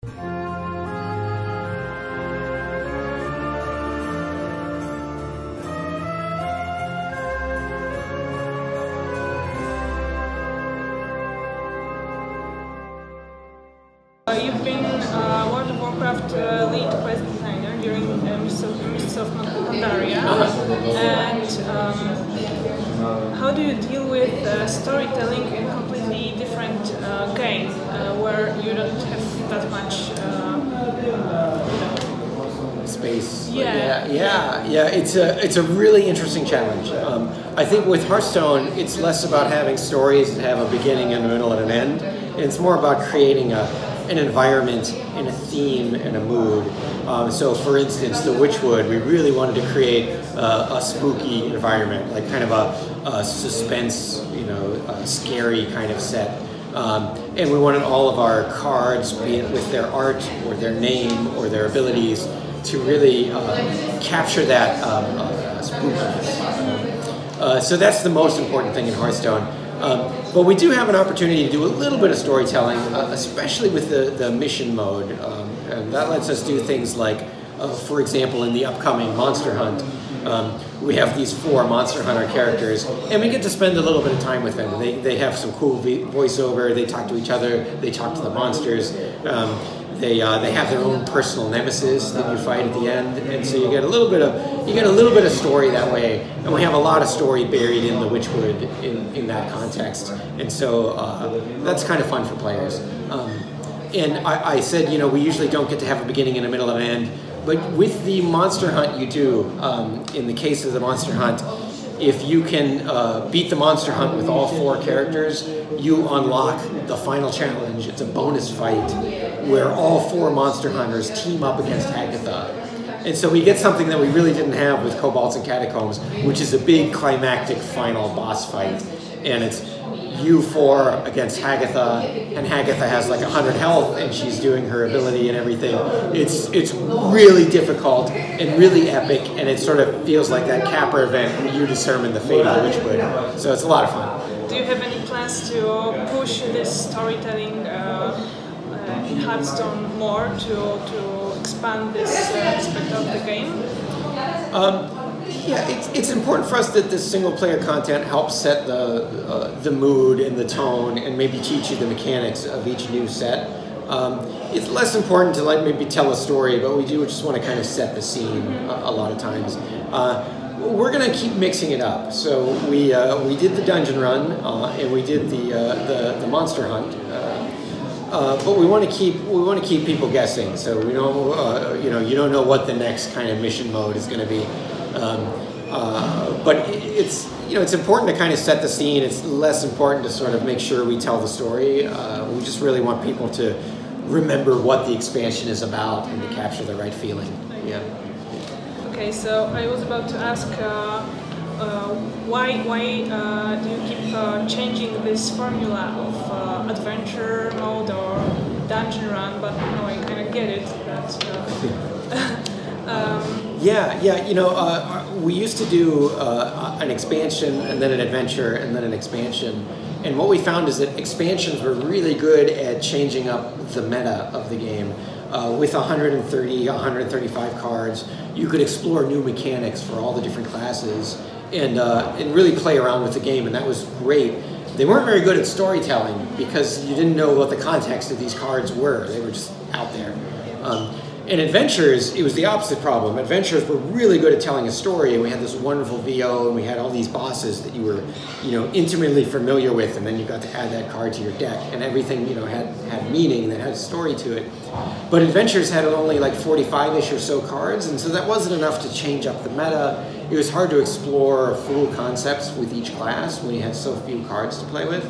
You've been World of Warcraft lead quest designer during Mists of Pandaria, and how do you deal with storytelling in a completely different game where you don't have that much space? Yeah. It's a really interesting challenge. I think with Hearthstone, it's less about having stories that have a beginning and a middle and an end. It's more about creating an environment and a theme and a mood. So for instance, the Witchwood, we really wanted to create a spooky environment, like kind of a suspense, scary kind of set. And we wanted all of our cards, be it with their art or their name or their abilities, to really capture that spookiness. So that's the most important thing in Hearthstone. But we do have an opportunity to do a little bit of storytelling, especially with the mission mode. And that lets us do things like, for example, in the upcoming Monster Hunt, we have these 4 Monster Hunter characters, and we get to spend a little bit of time with them. They have some cool voiceover, they talk to each other, they talk to the monsters. They have their own personal nemesis that you fight at the end, and so you get a little bit of story that way. And we have a lot of story buried in the Witchwood in that context, and so that's kind of fun for players. And I said, we usually don't get to have a beginning and a middle and an end, but with the Monster Hunt you do. In the case of the Monster Hunt, if you can beat the Monster Hunt with all 4 characters, you unlock the final challenge. It's a bonus fight where all 4 Monster Hunters team up against Agatha. And so we get something that we really didn't have with Kobolds and Catacombs, which is a big climactic final boss fight. And it's you 4 against Hagatha, and Hagatha has like 100 health, and she's doing her ability and everything. It's really difficult and really epic, and it sort of feels like that capper event where you determine the fate of the Witchwood. So it's a lot of fun. Do you have any plans to push this storytelling in Hearthstone more to expand this aspect of the game? Yeah, it's important for us that the single-player content helps set the mood and the tone, and maybe teach you the mechanics of each new set. It's less important to maybe tell a story, but we do just want to kind of set the scene a lot of times. We're going to keep mixing it up. So we did the dungeon run, and we did the monster hunt. But we want to keep people guessing. So we don't you don't know what the next kind of mission mode is going to be. But it's important to kind of set the scene. It's less important to sort of make sure we tell the story. We just really want people to remember what the expansion is about and to capture the right feeling. Yeah. Okay, so I was about to ask, why do you keep changing this formula of adventure mode or dungeon run? But no, I kind of get it. We used to do an expansion and then an adventure and then an expansion. And what we found is that expansions were really good at changing up the meta of the game. With 130, 135 cards, you could explore new mechanics for all the different classes and really play around with the game, and that was great. They weren't very good at storytelling because you didn't know what the context of these cards were. They were just out there. In Adventures, it was the opposite problem. Adventures were really good at telling a story, and we had this wonderful VO, and we had all these bosses that you were, intimately familiar with, and then you got to add that card to your deck, and everything, had meaning and it had a story to it. But Adventures had only like 45-ish or so cards, and so that wasn't enough to change up the meta. It was hard to explore full concepts with each class when you had so few cards to play with.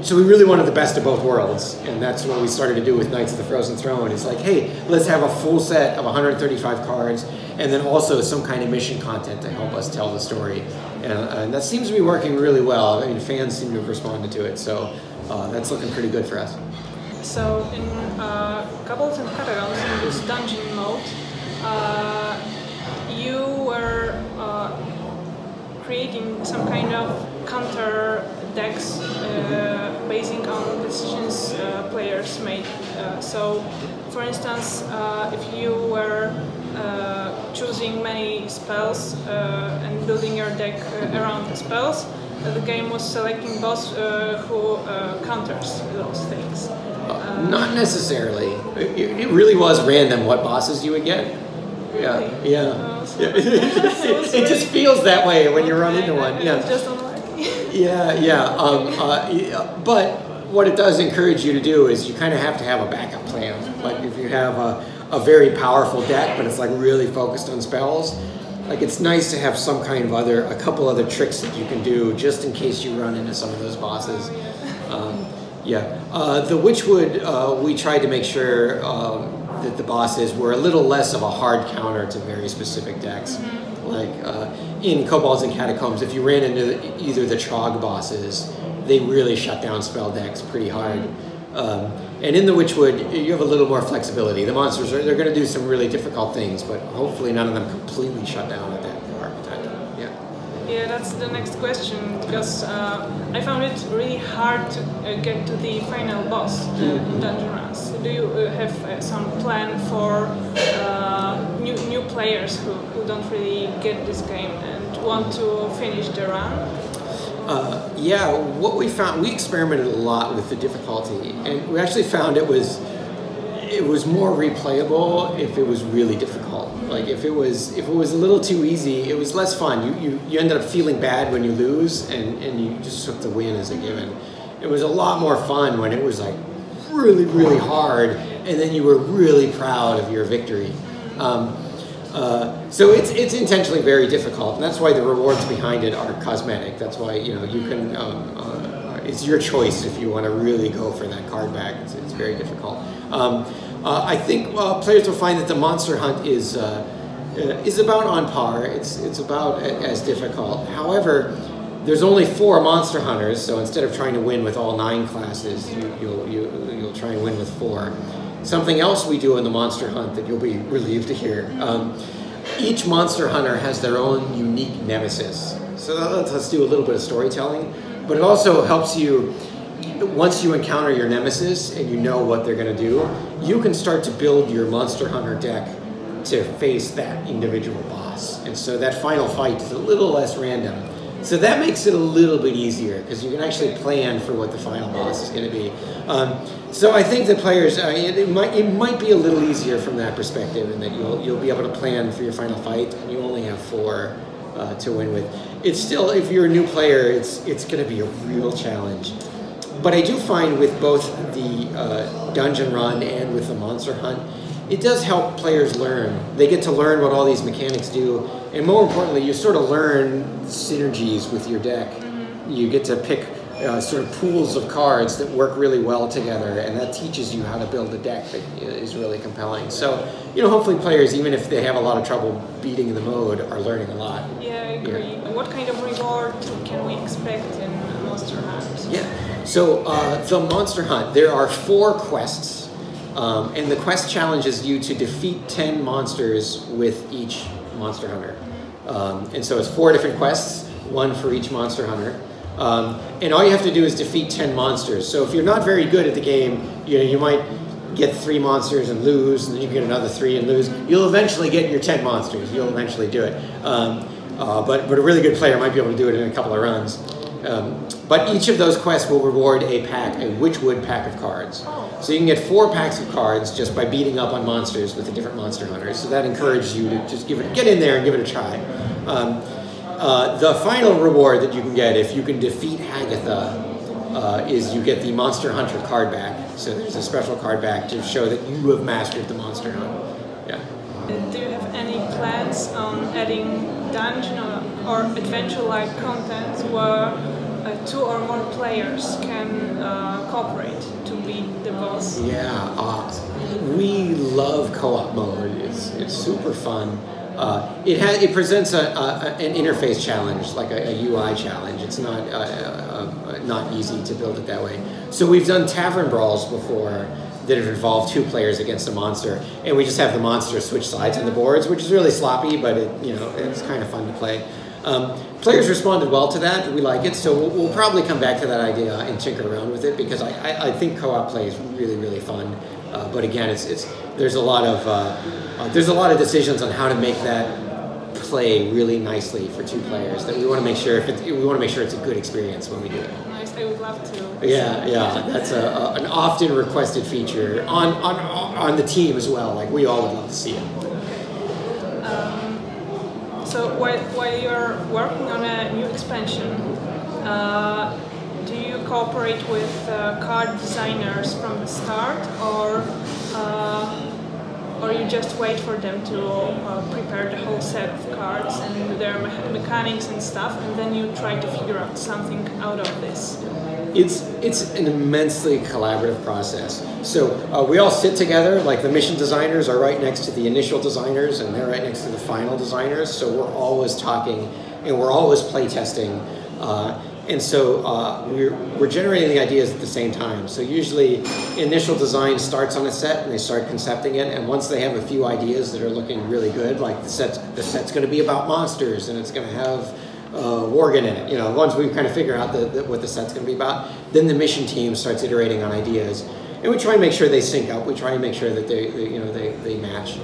So we really wanted the best of both worlds, and that's what we started to do with Knights of the Frozen Throne. It's like, hey, let's have a full set of 135 cards, and then also some kind of mission content to help us tell the story. And that seems to be working really well. I mean, fans seem to have responded to it, so that's looking pretty good for us. So in Kobolds and Catacombs, in this dungeon mode, you were creating some kind of counter decks basing on decisions players made. So, for instance, if you were choosing many spells and building your deck around the spells, the game was selecting boss who counters those things. Not necessarily. It really was random what bosses you would get. Really? Yeah. It just feels that way when you run into one. Yeah. Just unlucky. But what it does encourage you to do is you kind of have to have a backup plan. Like if you have a very powerful deck, but it's like really focused on spells, like it's nice to have some kind of a couple other tricks that you can do just in case you run into some of those bosses. The Witchwood, we tried to make sure that the bosses were a little less of a hard counter to very specific decks. Like in Kobolds and Catacombs, if you ran into either the Trog bosses, they really shut down spell decks pretty hard. And in the Witchwood, you have a little more flexibility. The monsters, they're going to do some really difficult things, but hopefully none of them completely shut down at that archetype. Yeah, that's the next question, because I found it really hard to get to the final boss in dungeon runs. Do you have some plan for new players who don't really get this game and want to finish the run? What we found, we experimented a lot with the difficulty, and we actually found it was more replayable if it was really difficult. Like if it was a little too easy, it was less fun. You ended up feeling bad when you lose, and you just took the win as a given. It was a lot more fun when it was like really, really hard, and then you were really proud of your victory. So it's intentionally very difficult, and that's why the rewards behind it are cosmetic. That's why you can. It's your choice if you want to really go for that card back. It's very difficult. I think players will find that the monster hunt is about on par. It's about as difficult. However, there's only 4 monster hunters, so instead of trying to win with all 9 classes, you'll try and win with 4. Something else we do in the monster hunt that you'll be relieved to hear. Each monster hunter has their own unique nemesis. So let's do a little bit of storytelling, but it also helps you. Once you encounter your nemesis and you know what they're going to do, you can start to build your monster hunter deck to face that individual boss. And so that final fight is a little less random. So that makes it a little bit easier because you can actually plan for what the final boss is going to be. So I think that players, it might be a little easier from that perspective, in that you'll be able to plan for your final fight, and you only have 4 to win with. It's still, if you're a new player, it's going to be a real challenge. But I do find with both the dungeon run and with the monster hunt, it does help players learn. They get to learn what all these mechanics do, and more importantly, you sort of learn synergies with your deck. You get to pick sort of pools of cards that work really well together, and that teaches you how to build a deck that is really compelling. So, hopefully players, even if they have a lot of trouble beating the mode, are learning a lot. Yeah, I agree. Yeah. What kind of reward can we expect in Monster Hunt? Yeah, so the Monster Hunt, there are 4 quests, and the quest challenges you to defeat 10 monsters with each Monster Hunter. And so it's 4 different quests, 1 for each Monster Hunter. And all you have to do is defeat 10 monsters. So if you're not very good at the game, you might get 3 monsters and lose, and then you get another 3 and lose. You'll eventually get your 10 monsters. You'll eventually do it. But a really good player might be able to do it in a couple of runs. But each of those quests will reward a Witchwood pack of cards. So you can get 4 packs of cards just by beating up on monsters with the different monster hunters. So that encourages you to just get in there and give it a try. The final reward that you can get if you can defeat Hagatha is you get the Monster Hunter card back. So there's a special card back to show that you have mastered the monster hunt. Yeah. Do you have any plans on adding dungeon or adventure-like content where 2 or more players can cooperate to beat the boss? Yeah, we love co-op mode. It's super fun. It presents an interface challenge, like a UI challenge. It's not easy to build it that way. So we've done tavern brawls before that have involved 2 players against a monster, and we just have the monster switch sides on the boards, which is really sloppy, but it's kind of fun to play. Players responded well to that. We like it, so we'll probably come back to that idea and tinker around with it, because I think co-op play is really, really fun. But again, there's a lot of decisions on how to make that play really nicely for two players. That we want to make sure it's a good experience when we do it. Nice, I would love to. Yeah, that's an often requested feature on the team as well. Like we all would love to see it. So while you're working on a new expansion, do you cooperate with card designers from the start, or you just wait for them to prepare the whole set of cards and their mechanics and stuff, and then you try to figure out something out of this? It's an immensely collaborative process. So we all sit together, like the mission designers are right next to the initial designers, and they're right next to the final designers. So we're always talking, and we're always play testing. And so we're generating the ideas at the same time. So usually initial design starts on a set and they start concepting it, and once they have a few ideas that are looking really good, like the set's going to be about monsters and it's going to have Worgen in it. Once we kind of figure out what the set's going to be about, then the mission team starts iterating on ideas, and we try and make sure they sync up. We try and make sure that they match.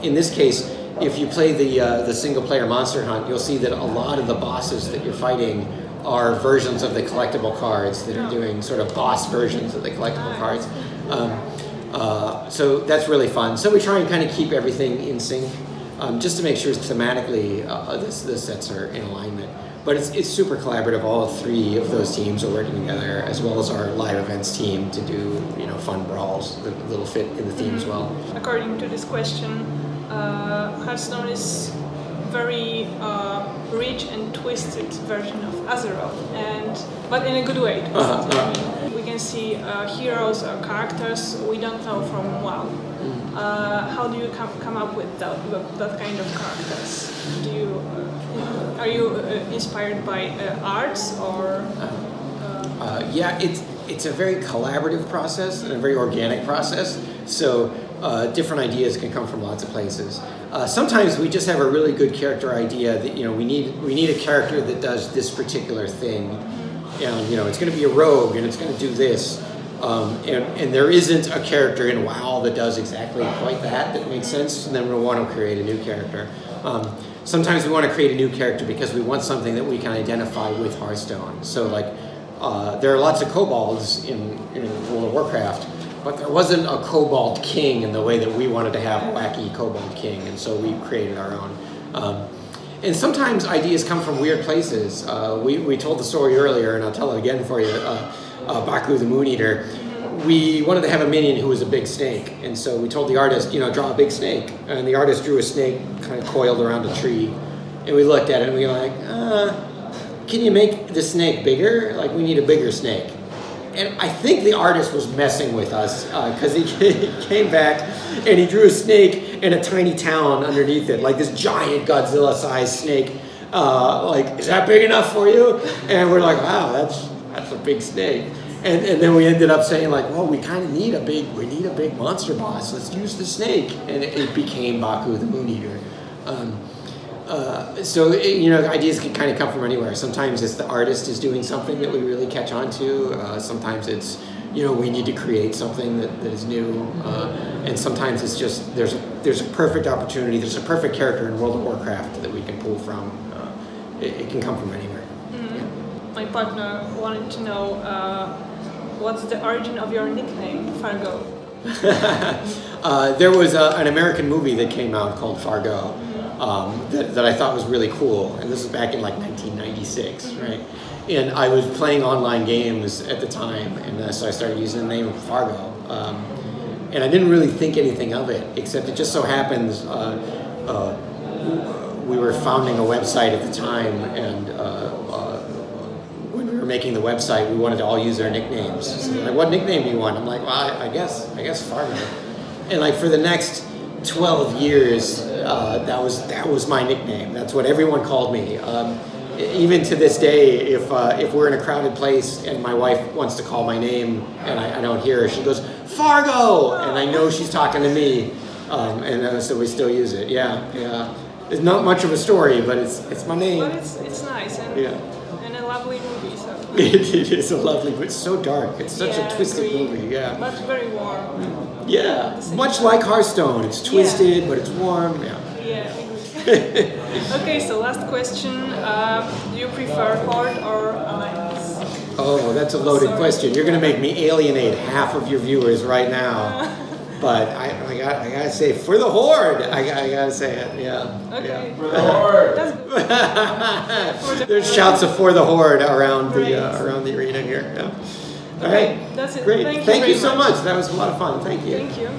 In this case, if you play the single player Monster Hunt, you'll see that a lot of the bosses that you're fighting are versions of the collectible cards that are doing sort of boss versions of the collectible cards. So that's really fun. So we try and kind of keep everything in sync, just to make sure thematically the sets are in alignment. But it's super collaborative. All three of those teams are working together, as well as our live events team to do fun brawls that'll fit in the theme as well. According to this question, Hearthstone is very rich and twisted version of Azeroth, but in a good way. We can see heroes or characters we don't know from WoW. How do you come up with that kind of characters? Are you inspired by arts or? Yeah, it's a very collaborative process and a very organic process. So different ideas can come from lots of places. Sometimes we just have a really good character idea that we need a character that does this particular thing, and it's going to be a rogue and it's going to do this, and there isn't a character in WoW that does exactly quite that makes sense, and then we'll want to create a new character. Sometimes we want to create a new character because we want something that we can identify with Hearthstone. So like there are lots of kobolds in World of Warcraft, but there wasn't a kobold king in the way that we wanted to have a wacky kobold king, and so we created our own. And sometimes ideas come from weird places. We told the story earlier, and I'll tell it again for you. Baku the Moon Eater. We wanted to have a minion who was a big snake, and so we told the artist, draw a big snake. And the artist drew a snake kind of coiled around a tree, and we looked at it and we were like, can you make the snake bigger? Like, we need a bigger snake. And I think the artist was messing with us because he came back and he drew a snake and a tiny town underneath it, like this giant Godzilla-sized snake. Like, is that big enough for you? And we're like, wow, that's a big snake. And then we ended up saying like, well, we kind of need a big monster boss. Let's use the snake, and it became Baku the Moon Eater. So ideas can kind of come from anywhere. Sometimes it's the artist is doing something that we really catch on to. Sometimes it's we need to create something that is new, and sometimes it's just there's a perfect opportunity. There's a perfect character in World of Warcraft that we can pull from. It can come from anywhere. Yeah. My partner wanted to know what's the origin of your nickname, Fargo. There was an American movie that came out called Fargo. That I thought was really cool, and this is back in like 1996, right? And I was playing online games at the time, and so I started using the name Fargo, and I didn't really think anything of it, except it just so happens we were founding a website at the time, and when we were making the website, we wanted to all use our nicknames. So like, what nickname do you want? I'm like, well, I guess Fargo, and like for the next 12 years, that was my nickname. That's what everyone called me. Even to this day, if we're in a crowded place and my wife wants to call my name and I don't hear her, she goes, Fargo! And I know she's talking to me. So we still use it. Yeah. It's not much of a story, but it's my name. But it's nice and a lovely movie. So. It is a lovely, but it's so dark. It's such a twisted movie. Yeah. But very warm. Yeah, much like Hearthstone. It's twisted, but it's warm. Yeah. Yeah. Okay, so last question. Do you prefer Horde or Alliance? Oh, that's a loaded question. You're going to make me alienate half of your viewers right now. But I gotta say, for the Horde, I gotta say it. Yeah. Okay. Yeah. For the Horde. That's good. There's shouts of "for the Horde" around the arena here. Yeah. All right. That's it. Great. Thank you so much. That was a lot of fun. Thank you. Thank you.